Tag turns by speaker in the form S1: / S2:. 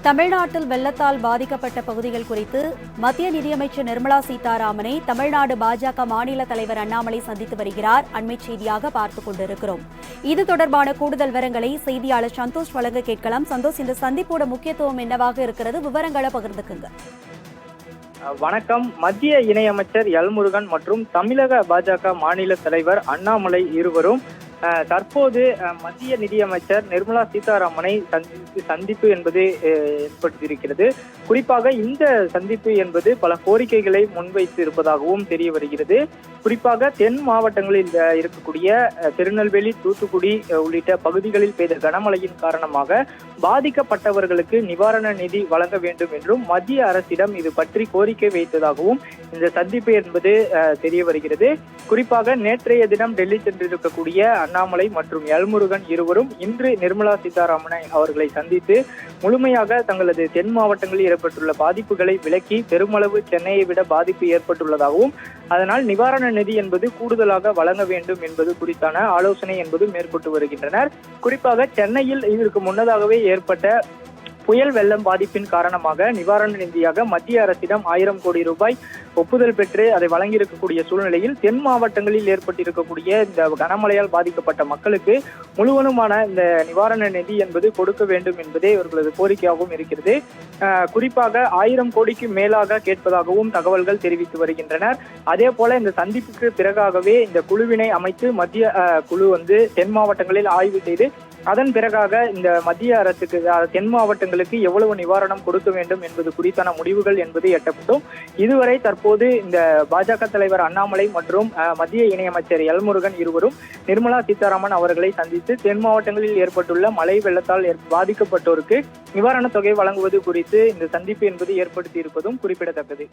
S1: தமிழ்நாட்டில் வெள்ளத்தால் பாதிக்கப்பட்ட பகுதிகள் குறித்து மத்திய நிதியமைச்சர் நிர்மலா சீதாராமனை தமிழ்நாடு பாஜக மாநில தலைவர் அண்ணாமலை சந்தித்து வருகிறார். அண்மை செய்தியாக பார்த்துக் கொண்டிருக்கிறோம். இது தொடர்பான கூடுதல் விவரங்களை செய்தியாளர் சந்தோஷ் வழங்க கேட்கலாம். சந்தோஷ், இந்த சந்திப்போட முக்கியத்துவம் என்னவாக இருக்கிறது? விவரங்களை பகிர்ந்துக்குங்க.
S2: வணக்கம். மத்திய இணையமைச்சர் எல் முருகன் மற்றும் தமிழக பாஜக மாநில தலைவர் அண்ணாமலை இருவரும் தற்போது மத்திய நிதியமைச்சர் நிர்மலா சீதாராமனை சந்திப்பு என்பது ஏற்படுத்தியிருக்கிறது. குறிப்பாக இந்த சந்திப்பு என்பது பல கோரிக்கைகளை முன்வைத்து இருப்பதாகவும் தெரிய வருகிறது. குறிப்பாக தென் மாவட்டங்களில் இருக்கக்கூடிய திருநெல்வேலி, தூத்துக்குடி உள்ளிட்ட பகுதிகளில் பெய்த கனமழையின் காரணமாக பாதிக்கப்பட்டவர்களுக்கு நிவாரண நிதி வழங்க வேண்டும் என்றும் மத்திய அரசிடம் இது பற்றி கோரிக்கை வைத்ததாகவும் இந்த சந்திப்பு என்பது தெரிய வருகிறது. குறிப்பாக நேற்றைய தினம் டெல்லி சென்றிருக்கக்கூடிய அண்ணாமலை மற்றும் எல் முருகன் இருவரும் இன்று நிர்மலா சீதாராமனை அவர்களை சந்தித்து முழுமையாக தங்களது தென் மாவட்டங்களில் ஏற்பட்டுள்ள பாதிப்புகளை விளக்கி பெருமளவு சென்னையை விட பாதிப்பு ஏற்பட்டுள்ளதாகவும் அதனால் நிவாரண நிதி என்பது கூடுதலாக வழங்க வேண்டும் என்பது குறித்தான ஆலோசனை என்பது மேற்கொண்டு வருகின்றனர். குறிப்பாக சென்னையில் இதற்கு முன்னதாகவே ஏற்பட்ட புயல் வெள்ளம் பாதிப்பின் காரணமாக நிவாரண நிதியாக மத்திய அரசிடம் 1000 கோடி ரூபாய் ஒப்புதல் பெற்று அதை வழங்கியிருக்கக்கூடிய சூழ்நிலையில் தென் மாவட்டங்களில் ஏற்பட்டிருக்கக்கூடிய இந்த கனமழையால் பாதிக்கப்பட்ட மக்களுக்கு முழுவதுமான இந்த நிவாரண நிதி என்பது கொடுக்க வேண்டும் என்பதே இவர்களது கோரிக்கையாகவும் இருக்கிறது. குறிப்பாக 1000 கோடிக்கு மேலாக கேட்பதாகவும் தகவல்கள் தெரிவித்து வருகின்றனர். அதே போல இந்த சந்திப்புக்கு பிறகாகவே இந்த குழுவினை அமைத்து மத்திய குழு தென் மாவட்டங்களில் ஆய்வு செய்து அதன் பிறகாக இந்த மத்திய அரசுக்கு தென் மாவட்டங்களுக்கு எவ்வளவு நிவாரணம் கொடுக்க வேண்டும் என்பது குறித்தான முடிவுகள் என்பது எட்டப்படும். இதுவரை தற்போது இந்த பாஜக தலைவர் அண்ணாமலை மற்றும் மத்திய இணையமைச்சர் எல் முருகன் இருவரும் நிர்மலா சீதாராமன் அவர்களை சந்தித்து தென் மாவட்டங்களில் ஏற்பட்டுள்ள மழை வெள்ளத்தால் பாதிக்கப்பட்டோருக்கு நிவாரணத் தொகை வழங்குவது குறித்து இந்த சந்திப்பு என்பது ஏற்படுத்தி இருப்பதும் குறிப்பிடத்தக்கது.